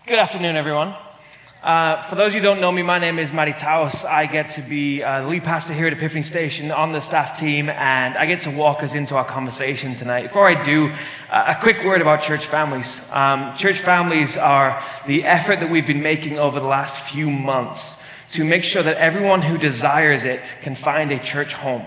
Good afternoon, everyone. For those of you who don't know me, my name is Matty Taos. I get to be the lead pastor here at Epiphany Station on the staff team, and I get to walk us into our conversation tonight. Before I do, a quick word about church families. Church families are the effort that we've been making over the last few months to make sure that everyone who desires it can find a church home.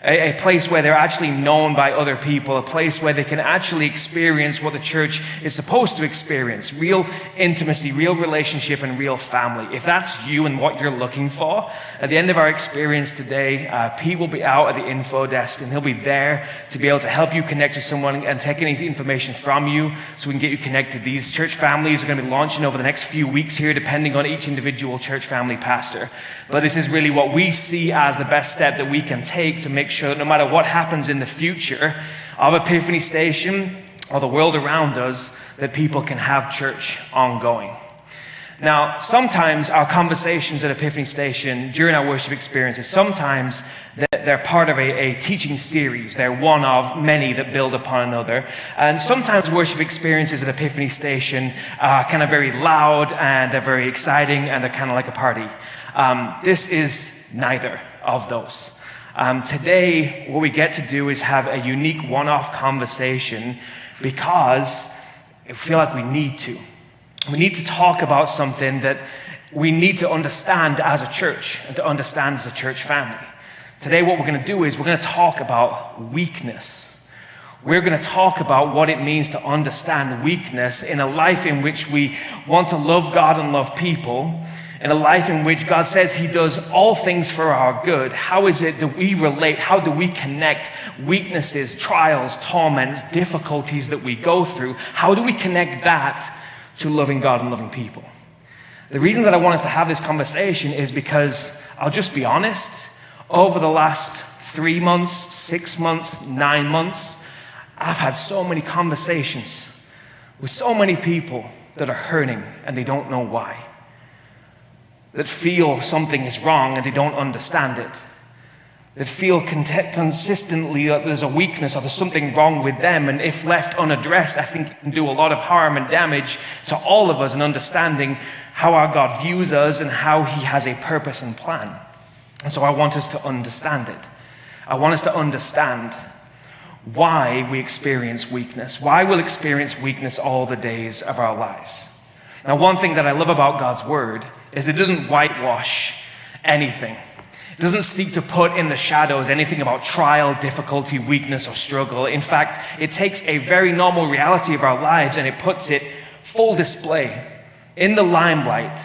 A place where they're actually known by other people, a place where they can actually experience what the church is supposed to experience, real intimacy, real relationship, and real family. If that's you and what you're looking for, at the end of our experience today, Pete will be out at the info desk, and he'll be there to be able to help you connect with someone and take any information from you so we can get you connected. These church families are going to be launching over the next few weeks here, depending on each individual church family pastor. But this is really what we see as the best step that we can take to make sure that no matter what happens in the future of Epiphany Station or the world around us, that people can have church ongoing. Now, sometimes our conversations at Epiphany Station during our worship experiences, sometimes they're part of a teaching series. They're one of many that build upon another. And sometimes worship experiences at Epiphany Station are kind of very loud, and they're very exciting, and they're kind of like a party. This is neither of those. Today, what we get to do is have a unique one-off conversation because I feel like we need to. We need to talk about something that we need to understand as a church and to understand as a church family. Today, what we're going to do is we're going to talk about weakness. We're going to talk about what it means to understand weakness in a life in which we want to love God and love people, in a life in which God says He does all things for our good. How is it that we relate? How do we connect weaknesses, trials, torments, difficulties that we go through? How do we connect that to loving God and loving people? The reason that I want us to have this conversation is because, I'll just be honest, over the last 3 months, 6 months, 9 months, I've had so many conversations with so many people that are hurting and they don't know why, that feel something is wrong and they don't understand it, that feel consistently that there's a weakness or there's something wrong with them, and if left unaddressed, I think it can do a lot of harm and damage to all of us in understanding how our God views us and how He has a purpose and plan. And so I want us to understand it. I want us to understand why we experience weakness, why we'll experience weakness all the days of our lives. Now, one thing that I love about God's Word is that it doesn't whitewash anything. It doesn't seek to put in the shadows anything about trial, difficulty, weakness, or struggle. In fact, it takes a very normal reality of our lives and it puts it full display in the limelight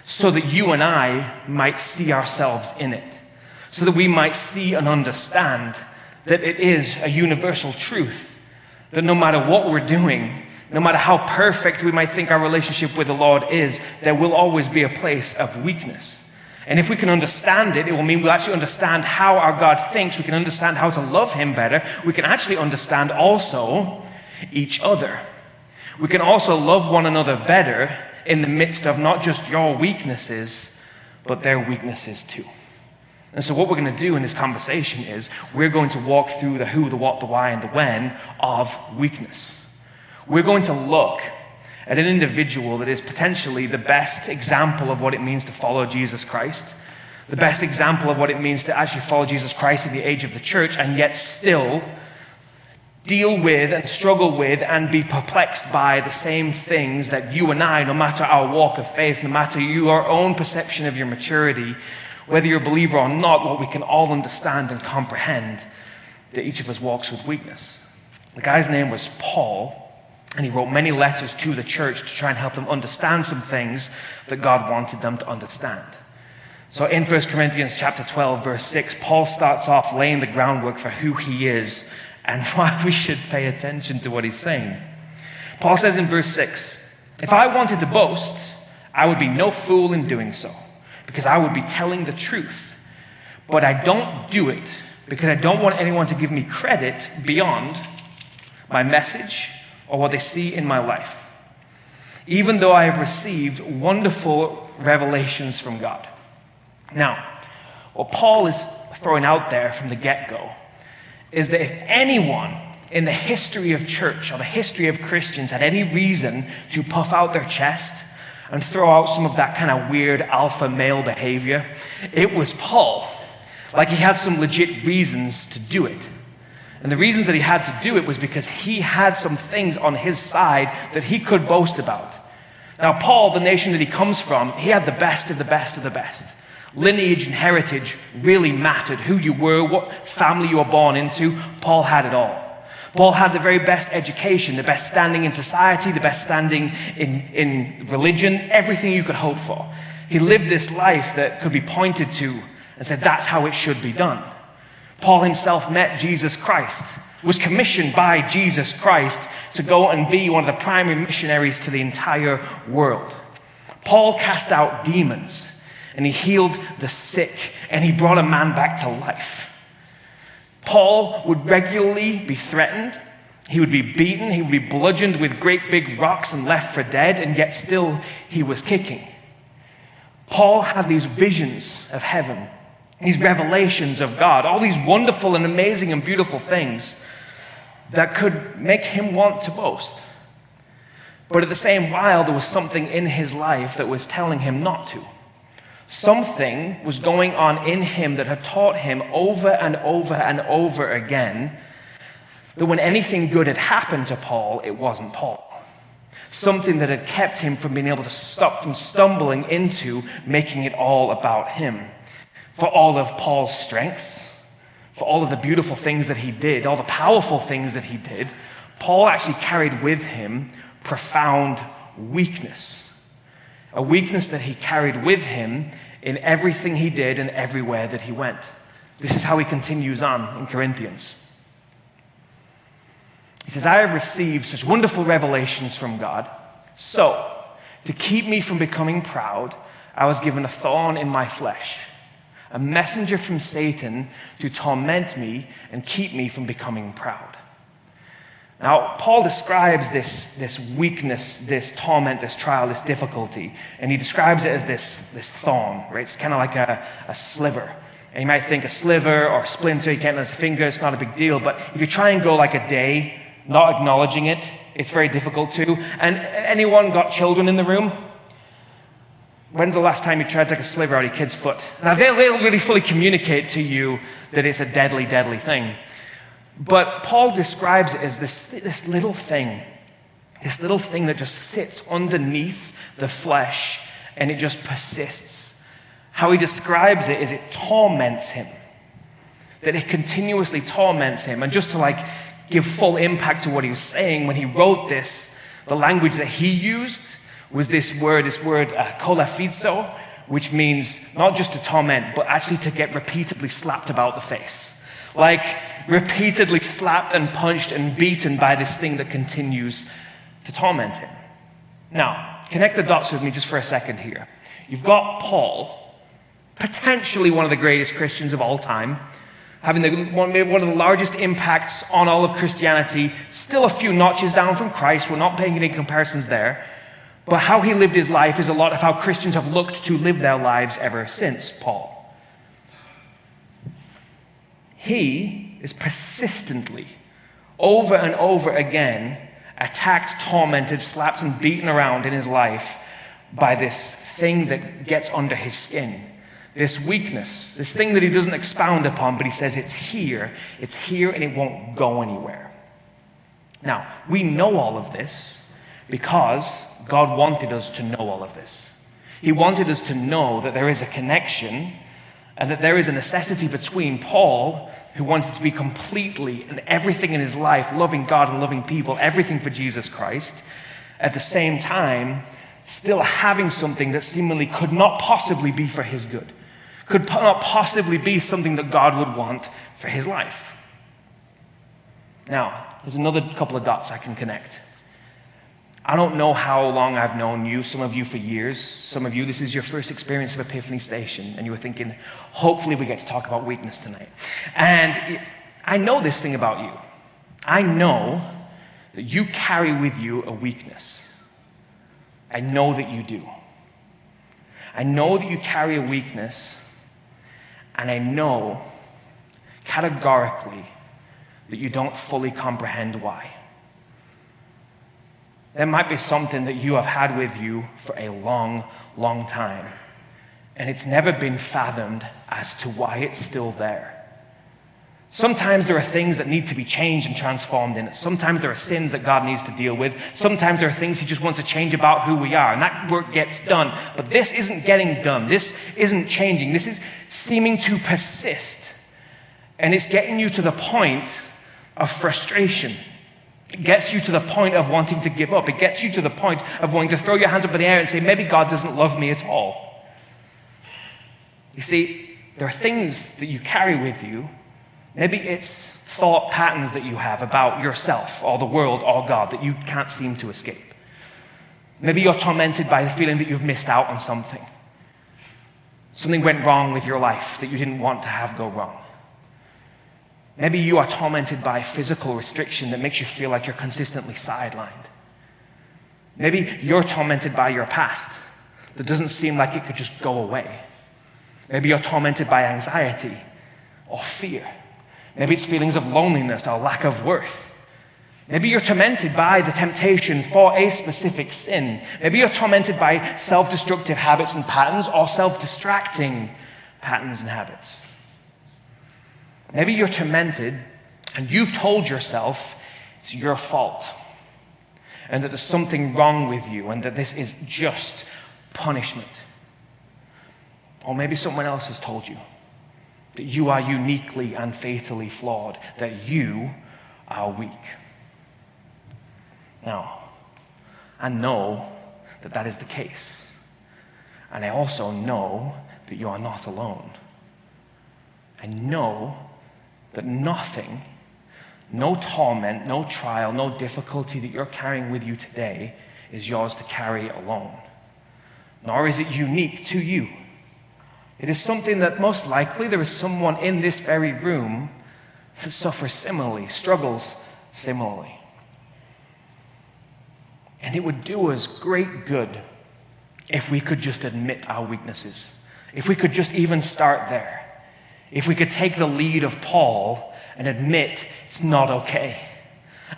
so that you and I might see ourselves in it, so that we might see and understand that it is a universal truth, that no matter what we're doing, no matter how perfect we might think our relationship with the Lord is, there will always be a place of weakness. And if we can understand it, it will mean we'll actually understand how our God thinks. We can understand how to love Him better. We can actually understand also each other. We can also love one another better in the midst of not just your weaknesses, but their weaknesses too. And so what we're going to do in this conversation is we're going to walk through the who, the what, the why, and the when of weakness. We're going to look at an individual that is potentially the best example of what it means to follow Jesus Christ, the best example of what it means to actually follow Jesus Christ in the age of the church, and yet still deal with and struggle with and be perplexed by the same things that you and I, no matter our walk of faith, no matter your own perception of your maturity, whether you're a believer or not, what we can all understand and comprehend, that each of us walks with weakness. The guy's name was Paul, and he wrote many letters to the church to try and help them understand some things that God wanted them to understand. So in 1 Corinthians chapter 12, verse 6, Paul starts off laying the groundwork for who he is and why we should pay attention to what he's saying. Paul says in verse 6, "If I wanted to boast, I would be no fool in doing so, because I would be telling the truth. But I don't do it because I don't want anyone to give me credit beyond my message or what they see in my life, even though I have received wonderful revelations from God." Now, what Paul is throwing out there from the get-go is that if anyone in the history of church or the history of Christians had any reason to puff out their chest and throw out some of that kind of weird alpha male behavior, it was Paul. Like he had some legit reasons to do it. And the reasons that he had to do it was because he had some things on his side that he could boast about. Now, Paul, the nation that he comes from, he had the best of the best of the best. Lineage and heritage really mattered. Who you were, what family you were born into, Paul had it all. Paul had the very best education, the best standing in society, the best standing in religion, everything you could hope for. He lived this life that could be pointed to and said, that's how it should be done. Paul himself met Jesus Christ, was commissioned by Jesus Christ to go and be one of the primary missionaries to the entire world. Paul cast out demons, and he healed the sick, and he brought a man back to life. Paul would regularly be threatened, he would be beaten, he would be bludgeoned with great big rocks and left for dead, and yet still he was kicking. Paul had these visions of heaven, these revelations of God, all these wonderful and amazing and beautiful things that could make him want to boast. But at the same while, there was something in his life that was telling him not to. Something was going on in him that had taught him over and over and over again that when anything good had happened to Paul, it wasn't Paul. Something that had kept him from being able to stop from stumbling into making it all about him. For all of Paul's strengths, for all of the beautiful things that he did, all the powerful things that he did, Paul actually carried with him profound weakness. A weakness that he carried with him in everything he did and everywhere that he went. This is how he continues on in Corinthians. He says, I have received such wonderful revelations from God. So, to keep me from becoming proud, I was given a thorn in my flesh, a messenger from Satan to torment me and keep me from becoming proud. Now, Paul describes this weakness, this torment, this trial, this difficulty, and he describes it as this thorn, right? It's kind of like a sliver. And you might think a sliver or a splinter, you can't lose a finger, it's not a big deal, but if you try and go like a day not acknowledging it, it's very difficult to. And anyone got children in the room? When's the last time you tried to take a sliver out of your kid's foot? Now, they'll really fully communicate to you that it's a deadly, deadly thing. But Paul describes it as this little thing that just sits underneath the flesh and it just persists. How he describes it is it torments him, that it continuously torments him. And just to give full impact to what he was saying, when he wrote this, the language that he used was this word kolaphizo, which means not just to torment, but actually to get repeatedly slapped about the face. Like repeatedly slapped and punched and beaten by this thing that continues to torment him. Now, connect the dots with me just for a second here. You've got Paul, potentially one of the greatest Christians of all time, having one of the largest impacts on all of Christianity, still a few notches down from Christ. We're not paying any comparisons there. But how he lived his life is a lot of how Christians have looked to live their lives ever since Paul. He is persistently, over and over again, attacked, tormented, slapped, and beaten around in his life by this thing that gets under his skin. This weakness, this thing that he doesn't expound upon, but he says it's here, and it won't go anywhere. Now, we know all of this because God wanted us to know all of this. He wanted us to know that there is a connection and that there is a necessity between Paul, who wanted to be completely and everything in his life, loving God and loving people, everything for Jesus Christ, at the same time, still having something that seemingly could not possibly be for his good, could not possibly be something that God would want for his life. Now, there's another couple of dots I can connect. I don't know how long I've known you, some of you for years. Some of you, this is your first experience of Epiphany Station, and you were thinking, hopefully we get to talk about weakness tonight. And I know this thing about you. I know that you carry with you a weakness. I know that you do. I know that you carry a weakness, and I know categorically that you don't fully comprehend why. There might be something that you have had with you for a long, long time, and it's never been fathomed as to why it's still there. Sometimes there are things that need to be changed and transformed in it. Sometimes there are sins that God needs to deal with. Sometimes there are things he just wants to change about who we are, and that work gets done. But this isn't getting done. This isn't changing. This is seeming to persist, and it's getting you to the point of frustration. It gets you to the point of wanting to give up. It gets you to the point of wanting to throw your hands up in the air and say, maybe God doesn't love me at all. You see, there are things that you carry with you. Maybe it's thought patterns that you have about yourself or the world or God that you can't seem to escape. Maybe you're tormented by the feeling that you've missed out on something. Something went wrong with your life that you didn't want to have go wrong. Maybe you are tormented by physical restriction that makes you feel like you're consistently sidelined. Maybe you're tormented by your past that doesn't seem like it could just go away. Maybe you're tormented by anxiety or fear. Maybe it's feelings of loneliness or lack of worth. Maybe you're tormented by the temptation for a specific sin. Maybe you're tormented by self-destructive habits and patterns or self-distracting patterns and habits. Maybe you're tormented and you've told yourself it's your fault and that there's something wrong with you and that this is just punishment. Or maybe someone else has told you that you are uniquely and fatally flawed, that you are weak. Now, I know that that is the case. And I also know that you are not alone. I know that nothing, no torment, no trial, no difficulty that you're carrying with you today is yours to carry alone. Nor is it unique to you. It is something that most likely there is someone in this very room that suffers similarly, struggles similarly. And it would do us great good if we could just admit our weaknesses, if we could just even start there. If we could take the lead of Paul and admit it's not okay.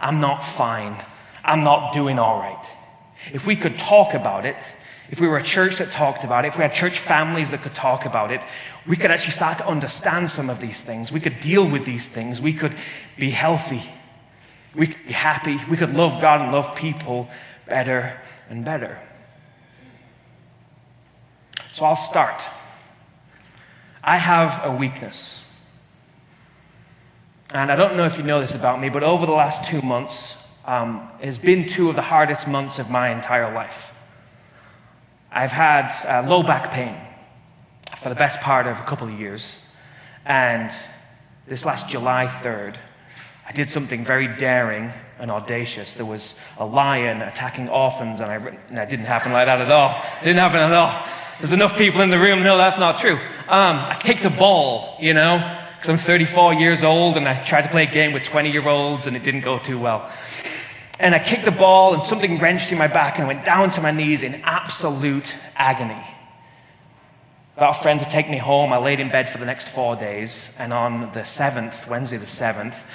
I'm not fine. I'm not doing all right. If we could talk about it, if we were a church that talked about it, if we had church families that could talk about it, we could actually start to understand some of these things. We could deal with these things. We could be healthy. We could be happy. We could love God and love people better and better. So I'll start. I have a weakness. And I don't know if you know this about me, but over the last 2 months, has been 2 of the hardest months of my entire life. I've had low back pain for the best part of a couple of years. And this last July 3rd, I did something very daring and audacious. There was a lion attacking orphans, and it didn't happen like that at all. It didn't happen at all. There's enough people in the room who know that's not true. I kicked a ball, because I'm 34 years old, and I tried to play a game with 20-year-olds, and it didn't go too well. And I kicked the ball, and something wrenched in my back, and I went down to my knees in absolute agony. Got a friend to take me home. I laid in bed for the next 4 days, and on the 7th, Wednesday the 7th,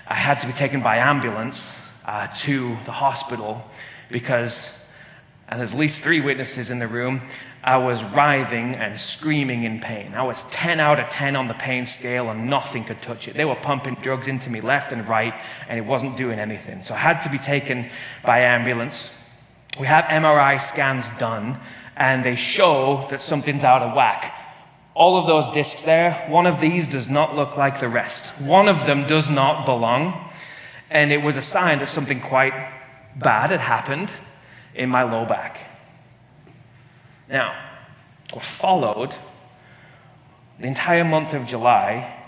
I had to be taken by ambulance to the hospital because, and there's at least 3 witnesses in the room, I was writhing and screaming in pain. I was 10 out of 10 on the pain scale and nothing could touch it. They were pumping drugs into me left and right and it wasn't doing anything. So I had to be taken by ambulance. We have MRI scans done and they show that something's out of whack. All of those discs there, one of these does not look like the rest. One of them does not belong. And it was a sign that something quite bad had happened in my low back. Now, what followed the entire month of July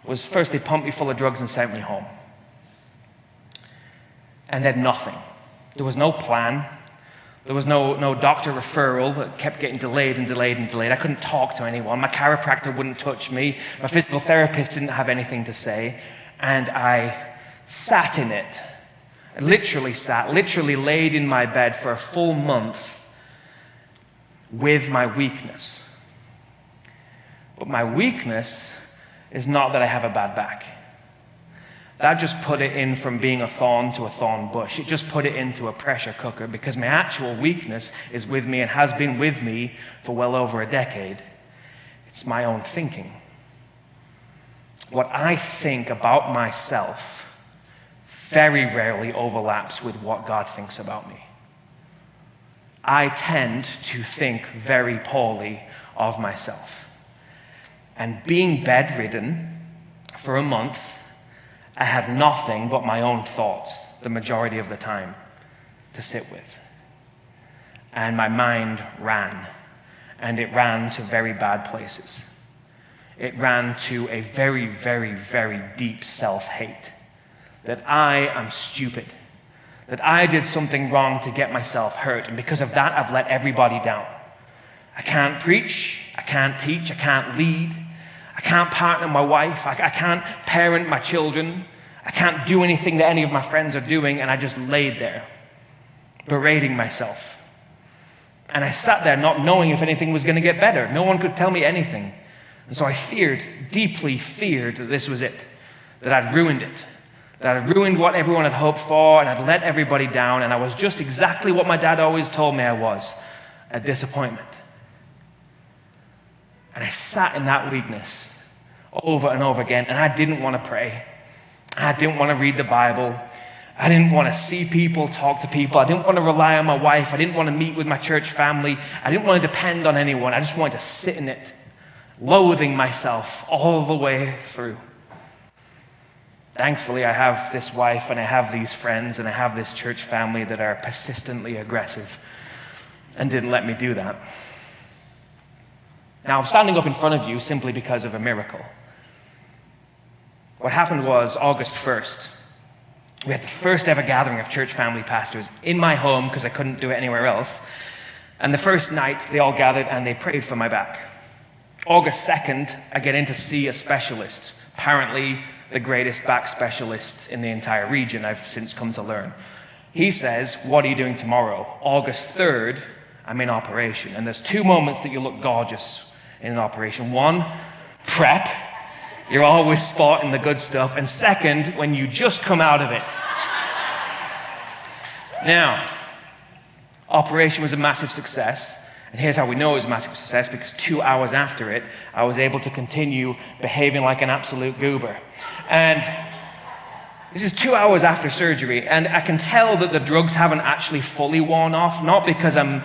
was first they pumped me full of drugs and sent me home. And then nothing. There was no plan. There was no doctor referral that kept getting delayed and delayed and delayed. I couldn't talk to anyone. My chiropractor wouldn't touch me. My physical therapist didn't have anything to say. And I sat in it. I literally laid in my bed for a full month with my weakness. But my weakness is not that I have a bad back. that just put it in from being a thorn to a thorn bush. It just put it into a pressure cooker because my actual weakness is with me and has been with me for well over a decade. It's my own thinking. What I think about myself very rarely overlaps with what God thinks about me. I tend to think very poorly of myself. And being bedridden for a month, I had nothing but my own thoughts the majority of the time to sit with. And my mind ran, and it ran to very bad places. It ran to a very, very, very deep self-hate. That I am stupid. That I did something wrong to get myself hurt, and because of that, I've let everybody down. I can't preach, I can't teach, I can't lead, I can't partner my wife, I can't parent my children, I can't do anything that any of my friends are doing, and I just laid there, berating myself. And I sat there not knowing if anything was going to get better. No one could tell me anything. And so I feared, deeply feared that this was it, that I'd ruined it, that I'd ruined what everyone had hoped for, and I'd let everybody down, and I was just exactly what my dad always told me I was, a disappointment. And I sat in that weakness over and over again, and I didn't want to pray. I didn't want to read the Bible. I didn't want to see people, talk to people. I didn't want to rely on my wife. I didn't want to meet with my church family. I didn't want to depend on anyone. I just wanted to sit in it, loathing myself all the way through. Thankfully, I have this wife, and I have these friends, and I have this church family that are persistently aggressive and didn't let me do that. Now, I'm standing up in front of you simply because of a miracle. What happened was August 1st, we had the first ever gathering of church family pastors in my home because I couldn't do it anywhere else. And the first night, they all gathered and they prayed for my back. August 2nd, I get in to see a specialist, apparently the greatest back specialist in the entire region, I've since come to learn. He says, "What are you doing tomorrow?" August 3rd, I'm in operation. And there's two moments that you look gorgeous in an operation. One, prep. You're always spotting the good stuff. And second, when you just come out of it. Now, operation was a massive success. And here's how we know it was a massive success, because 2 hours after it, I was able to continue behaving like an absolute goober. And this is 2 hours after surgery, and I can tell that the drugs haven't actually fully worn off, not because I'm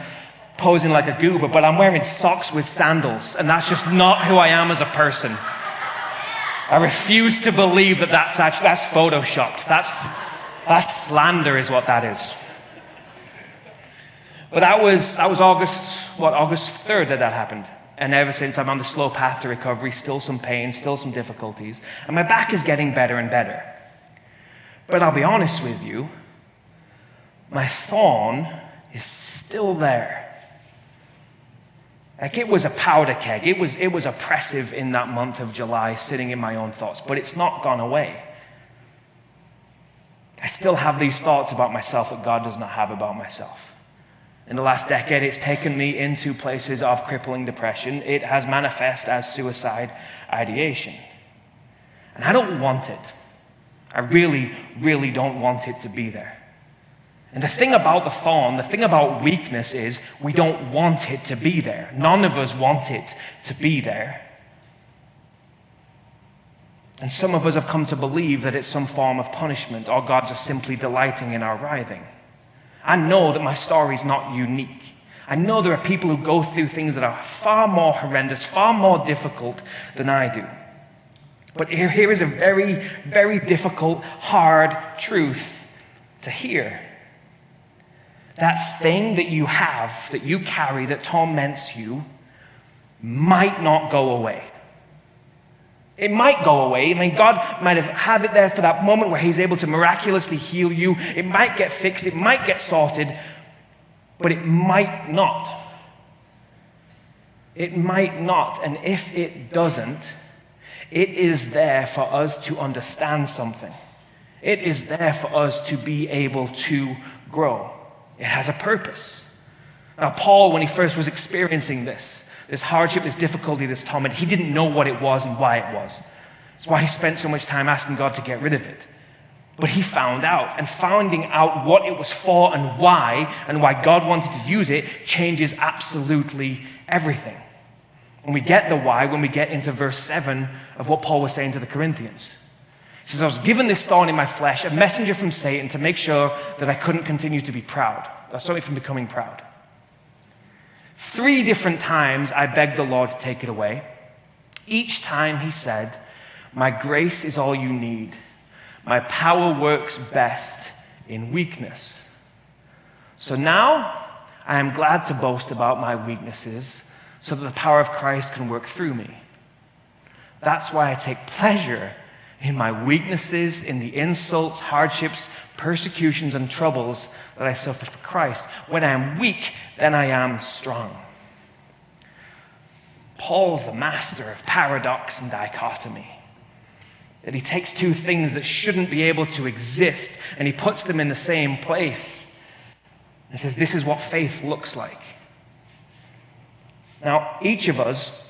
posing like a goober, but I'm wearing socks with sandals, and that's just not who I am as a person. I refuse to believe that that's photoshopped. That's slander is what that is. But that was August 3rd that happened. And ever since, I'm on the slow path to recovery, still some pain, still some difficulties. And my back is getting better and better. But I'll be honest with you, my thorn is still there. Like, it was a powder keg. It was oppressive in that month of July, sitting in my own thoughts, but it's not gone away. I still have these thoughts about myself that God does not have about myself. In the last decade, it's taken me into places of crippling depression. It has manifested as suicide ideation. And I don't want it. I really, really don't want it to be there. And the thing about the thorn, the thing about weakness is we don't want it to be there. None of us want it to be there. And some of us have come to believe that it's some form of punishment, or God just simply delighting in our writhing. I know that my story is not unique. I know there are people who go through things that are far more horrendous, far more difficult than I do. But here is a very, very difficult, hard truth to hear. That thing that you have, that you carry, that torments you, might not go away. It might go away. I mean, God might have had it there for that moment where he's able to miraculously heal you. It might get fixed. It might get sorted. But it might not. It might not. And if it doesn't, it is there for us to understand something. It is there for us to be able to grow. It has a purpose. Now, Paul, when he first was experiencing this hardship, this difficulty, this torment, he didn't know what it was and why it was. That's why he spent so much time asking God to get rid of it. But he found out, and finding out what it was for and why God wanted to use it, changes absolutely everything. And we get the why when we get into verse 7 of what Paul was saying to the Corinthians. He says, I was given this thorn in my flesh, a messenger from Satan to make sure that I couldn't continue to be proud. That stopped me from becoming proud. 3 different times I begged the Lord to take it away. Each time he said, my grace is all you need. My power works best in weakness. So now I am glad to boast about my weaknesses so that the power of Christ can work through me. That's why I take pleasure in my weaknesses, in the insults, hardships, persecutions, and troubles that I suffer for Christ. When I am weak, then I am strong. Paul's the master of paradox and dichotomy. That he takes 2 things that shouldn't be able to exist and he puts them in the same place and says, this is what faith looks like. Now, each of us,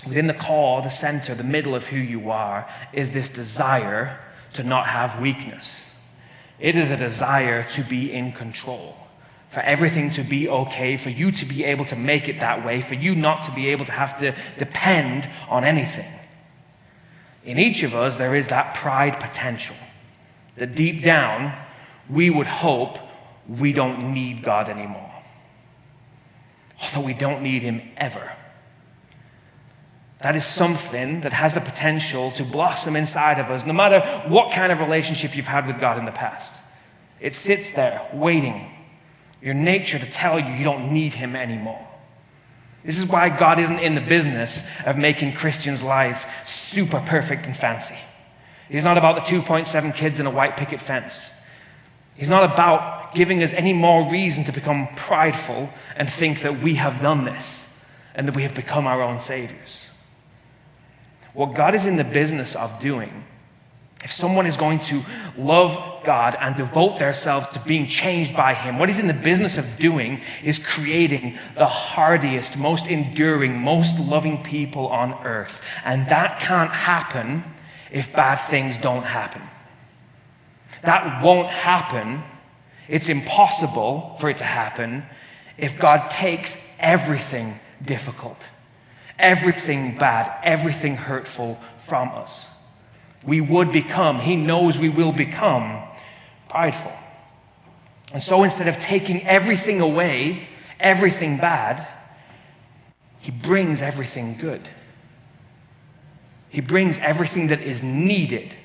within the core, the center, the middle of who you are, is this desire to not have weakness. It is a desire to be in control, for everything to be okay, for you to be able to make it that way, for you not to be able to have to depend on anything. In each of us, there is that pride potential, that deep down, we would hope we don't need God anymore. Although we don't need him ever. That is something that has the potential to blossom inside of us, no matter what kind of relationship you've had with God in the past. It sits there, waiting, your nature to tell you you don't need him anymore. This is why God isn't in the business of making Christians' life super perfect and fancy. He's not about the 2.7 kids in a white picket fence. He's not about giving us any more reason to become prideful and think that we have done this and that we have become our own saviors. What God is in the business of doing, if someone is going to love God and devote themselves to being changed by him, what he's in the business of doing is creating the hardiest, most enduring, most loving people on earth. And that can't happen if bad things don't happen. That won't happen. It's impossible for it to happen if God takes everything difficult, everything bad, everything hurtful from us. We would become, he knows we will become prideful. And so instead of taking everything away, everything bad, he brings everything good. He brings everything that is needed,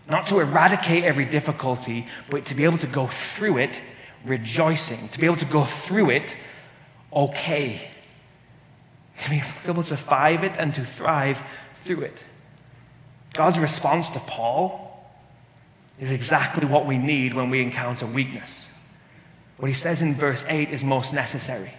not to eradicate every difficulty, but to be able to go through it rejoicing, to be able to go through it okay, to be able to survive it and to thrive through it. God's response to Paul is exactly what we need when we encounter weakness. What he says in verse 8 is most necessary.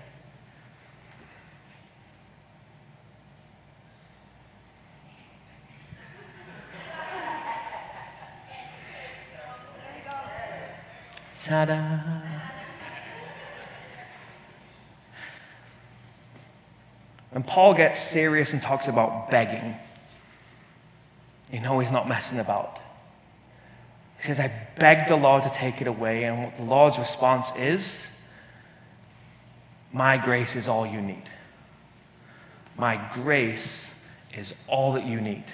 Ta-da! When Paul gets serious and talks about begging, you know he's not messing about. He says, I begged the Lord to take it away, and what the Lord's response is, my grace is all you need. My grace is all that you need.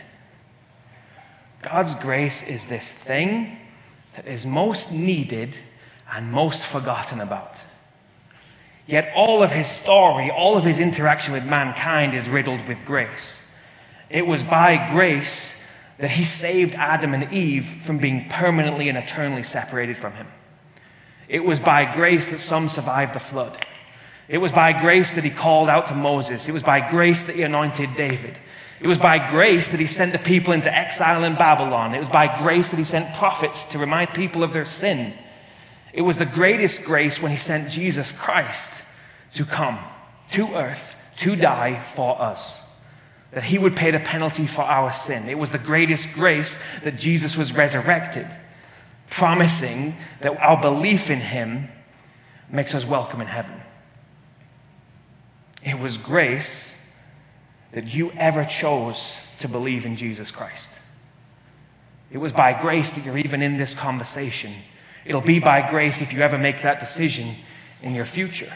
God's grace is this thing that is most needed and most forgotten about. Yet all of his story, all of his interaction with mankind is riddled with grace. It was by grace that he saved Adam and Eve from being permanently and eternally separated from him. It was by grace that some survived the flood. It was by grace that he called out to Moses. It was by grace that he anointed David. It was by grace that he sent the people into exile in Babylon. It was by grace that he sent prophets to remind people of their sin. It was the greatest grace when he sent Jesus Christ to come to earth to die for us, that he would pay the penalty for our sin. It was the greatest grace that Jesus was resurrected, promising that our belief in him makes us welcome in heaven. It was grace that you ever chose to believe in Jesus Christ. It was by grace that you're even in this conversation. It'll be by grace if you ever make that decision in your future.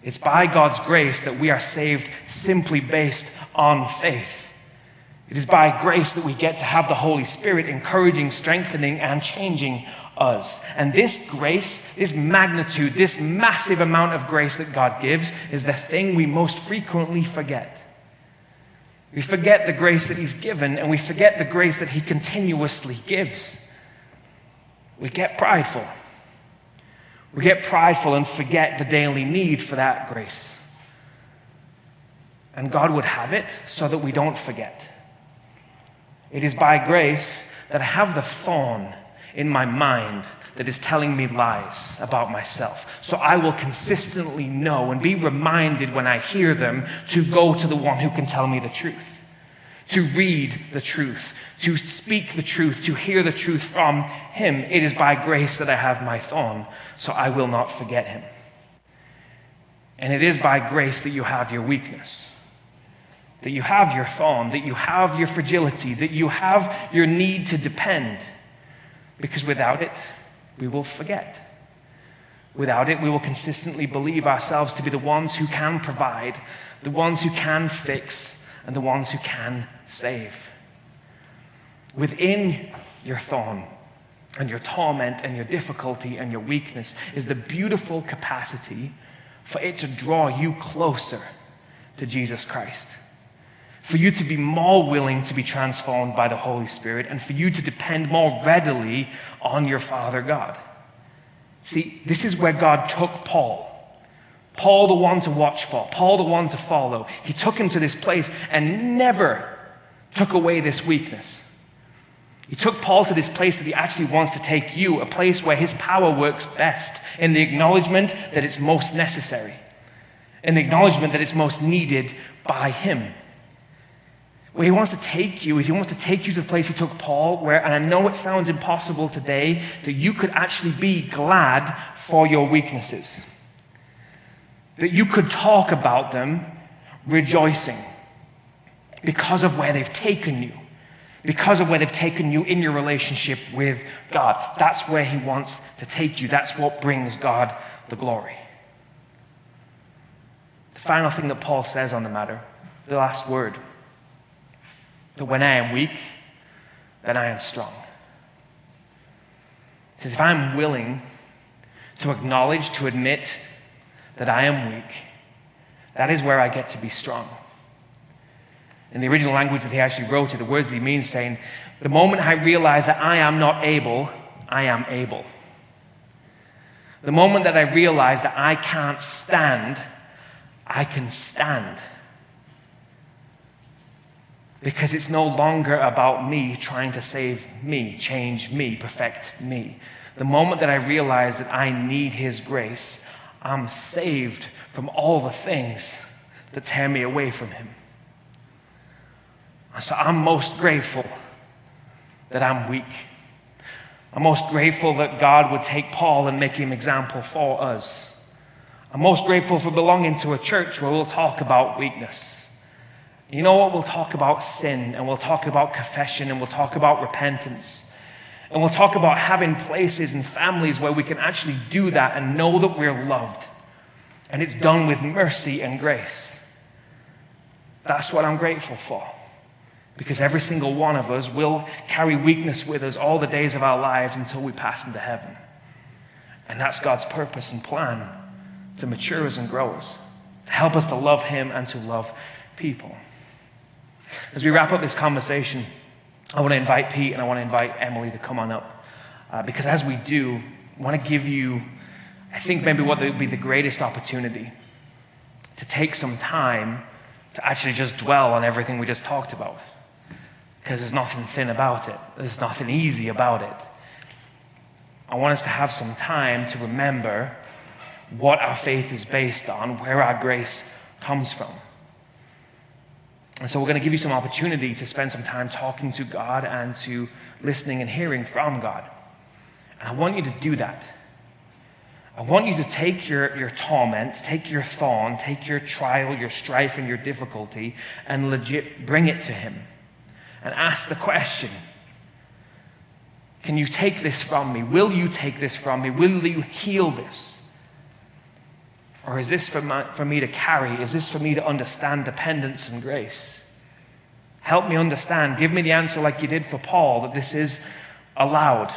It's by God's grace that we are saved simply based on faith. It is by grace that we get to have the Holy Spirit encouraging, strengthening, and changing us. And this grace, this magnitude, this massive amount of grace that God gives is the thing we most frequently forget. We forget the grace that he's given, and we forget the grace that he continuously gives. We get prideful. We get prideful and forget the daily need for that grace. And God would have it so that we don't forget. It is by grace that I have the thorn in my mind that is telling me lies about myself. So I will consistently know and be reminded when I hear them to go to the one who can tell me the truth, to read the truth, to speak the truth, to hear the truth from him. It is by grace that I have my thorn, so I will not forget him. And it is by grace that you have your weakness, that you have your thorn, that you have your fragility, that you have your need to depend. Because without it, we will forget. Without it, we will consistently believe ourselves to be the ones who can provide, the ones who can fix, and the ones who can save. Within your thorn and your torment and your difficulty and your weakness is the beautiful capacity for it to draw you closer to Jesus Christ, for you to be more willing to be transformed by the Holy Spirit, and for you to depend more readily on your Father God. See, this is where God took Paul, the one to watch for, Paul, the one to follow. He took him to this place and never took away this weakness. He took Paul to this place that he actually wants to take you, a place where his power works best, in the acknowledgement that it's most necessary, in the acknowledgement that it's most needed by him. Where he wants to take you is he wants to take you to the place he took Paul, where, and I know it sounds impossible today, that you could actually be glad for your weaknesses, that you could talk about them rejoicing because of where they've taken you, because of where they've taken you in your relationship with God. That's where he wants to take you. That's what brings God the glory. The final thing that Paul says on the matter, the last word, that when I am weak, then I am strong. He says, if I'm willing to acknowledge, to admit that I am weak, that is where I get to be strong. In the original language that he actually wrote it, the words that he means saying, the moment I realize that I am not able, I am able. The moment that I realize that I can't stand, I can stand. Because it's no longer about me trying to save me, change me, perfect me. The moment that I realize that I need his grace, I'm saved from all the things that tear me away from him. So I'm most grateful that I'm weak. I'm most grateful that God would take Paul and make him an example for us. I'm most grateful for belonging to a church where we'll talk about weakness. You know what? We'll talk about sin, and we'll talk about confession, and we'll talk about repentance. And we'll talk about having places and families where we can actually do that and know that we're loved. And it's done with mercy and grace. That's what I'm grateful for. Because every single one of us will carry weakness with us all the days of our lives until we pass into heaven. And that's God's purpose and plan, to mature us and grow us, to help us to love him and to love people. As we wrap up this conversation, I want to invite Pete and I want to invite Emily to come on up. Because as we do, I want to give you, I think maybe what would be the greatest opportunity to take some time to actually just dwell on everything we just talked about. Because there's nothing thin about it. There's nothing easy about it. I want us to have some time to remember what our faith is based on, where our grace comes from. And so we're going to give you some opportunity to spend some time talking to God and to listening and hearing from God. And I want you to do that. I want you to take your torment, take your thorn, take your trial, your strife, and your difficulty, and legit bring it to him. And ask the question, Can you take this from me? Will you take this from me? Will you heal this? Or is this for me to carry? Is this for me to understand dependence and grace? Help me understand. Give me the answer like you did for Paul, that this is allowed,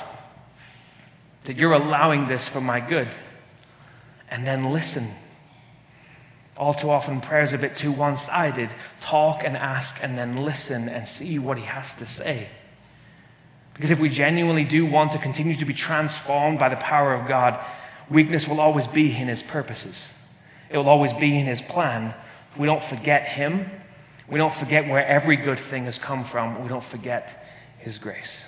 that you're allowing this for my good. And then listen. All too often, prayer is a bit too one-sided. Talk and ask and then listen and see what he has to say. Because if we genuinely do want to continue to be transformed by the power of God, weakness will always be in his purposes. It will always be in his plan. We don't forget him. We don't forget where every good thing has come from. We don't forget his grace.